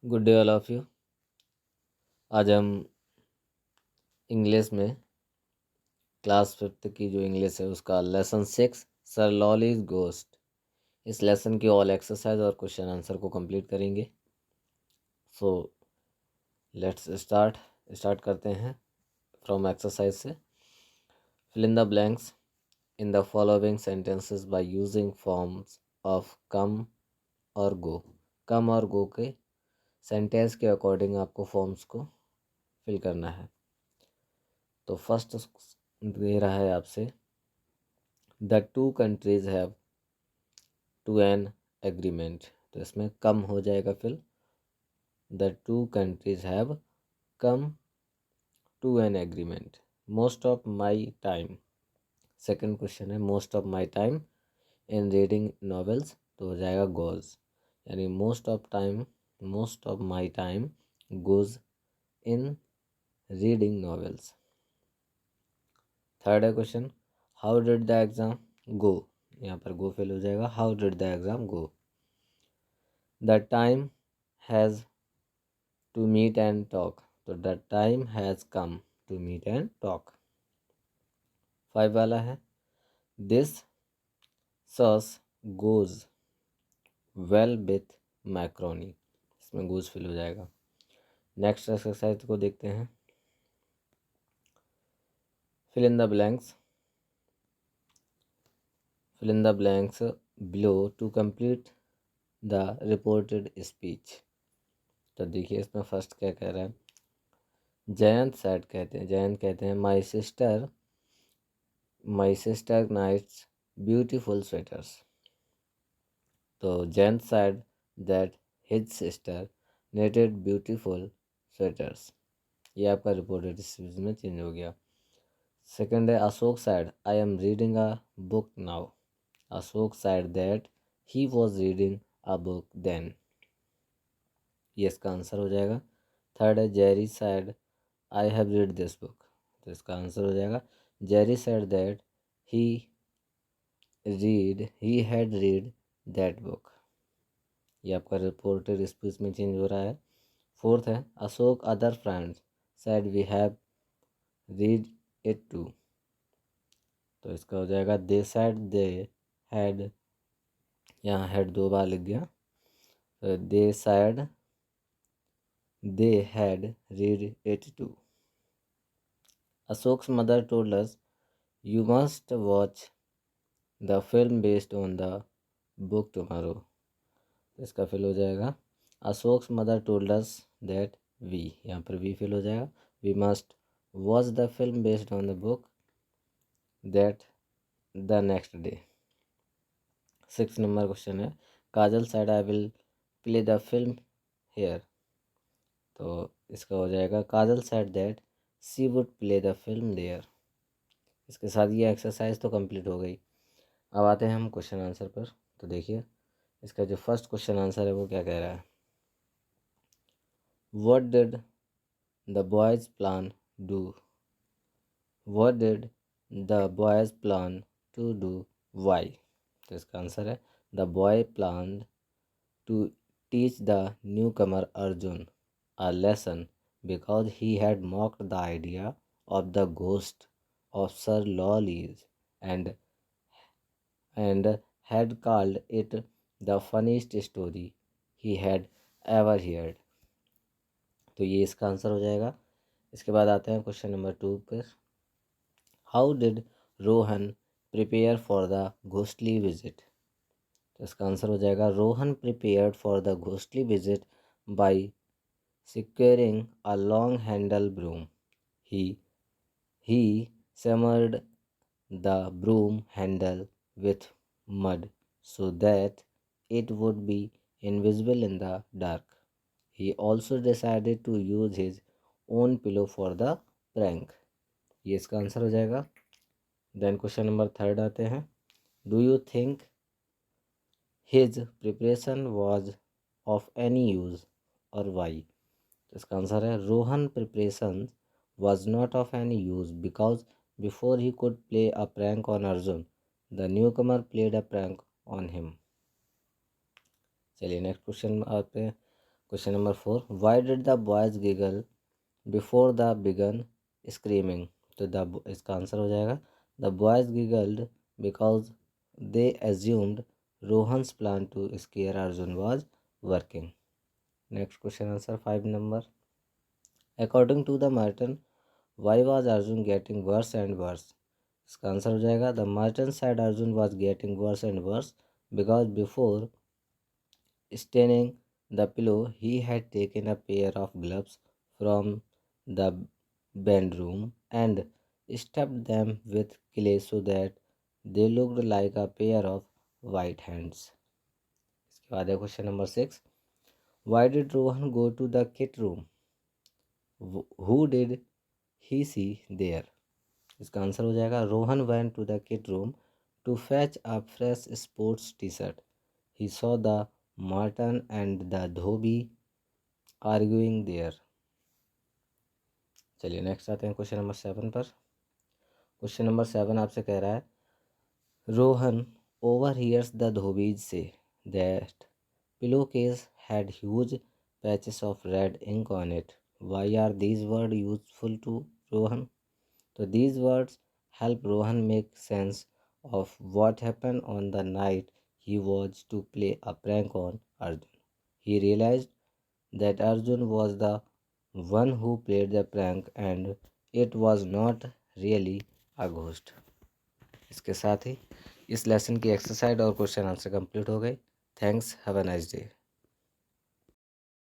Good day all of you. आज हम English में क्लास 5th की जो इंग्लिश है उसका लेसन 6 सर लॉलीज गोस्ट, इस लेसन की ऑल एक्सरसाइज और क्वेश्चन आंसर को कंप्लीट करेंगे। सो लेट्स स्टार्ट करते हैं फ्रॉम एक्सरसाइज से। Fill in the blanks in the following sentences by using forms of come और गो। कम और गो के सेंटेंस के अकॉर्डिंग आपको फॉर्म्स को फिल करना है। तो फर्स्ट दे रहा है आपसे, the two countries have to an agreement. तो इसमें कम हो जाएगा fill, the two countries have come to an agreement. Most of my time, second question है most of my time in reading novels, तो हो जाएगा गोज, यानी most of my time goes in reading novels. Third है question, how did the exam go, यहाँ पर go fail हो जाएगा, how did the exam go. The time has to meet and talk, तो the time has come to meet and talk. 5 वाला है, this sauce goes well with macaroni, इसमें goes fill हो जाएगा। नेक्स्ट एक्सरसाइज को देखते हैं। Fill in the blanks below to complete the reported speech. तो देखिए इसमें फर्स्ट क्या कह रहा है, जयंत कहते हैं my sister knits beautiful sweaters. तो Jayant said that his sister knitted beautiful sweaters, ये आपका रिपोर्टेड स्पीच में चेंज हो गया। सेकंड है Ashok said I am reading a book now, Ashok said that he was reading a book then, ये इसका answer हो जाएगा। थर्ड है Jerry said I have read this book, तो इसका आंसर हो जाएगा Jerry said that he had read that book, ये आपका रिपोर्टेड स्पीच में चेंज हो रहा है। फोर्थ है Ashok other friends said we have read it too, तो इसका हो जाएगा दे said they had, यहाँ had 2 बार लिख दिया, तो दे said they had read it too। Ashok's mother told us you must watch the film based on the book tomorrow, तो इसका फिल हो जाएगा Ashok's mother told us that we, यहाँ पर वी फिल हो जाएगा, we must watch the film based on the book that the next day. 6 number question है Kajal said I will play the film here, तो इसका हो जाएगा Kajal said that she would play the film there. इसके साथ ये एक्सरसाइज तो complete हो गई। अब आते हैं हम क्वेश्चन आंसर पर। तो देखिए इसका जो फर्स्ट क्वेश्चन आंसर है वो क्या कह रहा है, what did the boys plan do, what did the boys plan to do why, तो इसका आंसर है the boy plan to teach the new comer Arjun a lesson because he had mocked the idea of the ghost of Sir Lollies and had called it the funniest story he had ever heard, तो ये इसका answer हो जाएगा। इसके बाद आते हैं question number 2 पर, how did Rohan prepare for the ghostly visit, तो इसका आंसर हो जाएगा Rohan prepared for the ghostly visit by securing a long handled broom. He smeared the broom handle with mud so that it would be invisible in the dark. He also decided to use his own pillow for the prank, ये इसका answer हो जाएगा। Then question number 3 आते हैं, do you think his preparation was of any use और why, तो इसका answer है Rohan preparation was not of any use because before he could play a prank on Arjun the new comer played a prank on him. चलिए next question आते हैं, question number 4, why did the boys giggle before the began screaming. तो the इसका answer हो जाएगा the boys giggled because they assumed Rohan's plan to scare Arjun was working. Next question answer 5 number, according to the Merton why was Arjun getting worse and worse. इसका answer हो जाएगा the Merton said Arjun was getting worse and worse because before staining the pillow he had taken a pair of gloves from the bedroom and stuffed them with clay so that they looked like a pair of white hands. इसके बाद है question number 6, why did Rohan go to the kit room? Who did he see there? इसका answer हो जाएगा Rohan went to the kit room to fetch a fresh sports t-shirt. He saw the Martin and the Dhobi arguing there. चलिए next आते हैं question number 7 पर। Question number 7 आपसे कह रहा है Rohan overhears the धोबीज say that pillowcase had huge patches of red ink on it. Why are these words useful to Rohan? So these words help Rohan make sense of what happened on the night he was to play a prank on Arjun. He realized that Arjun was the one who played the prank and it was not really a ghost. इसके साथ ही इस lesson की exercise और question answer complete हो गई। Thanks, have a nice day.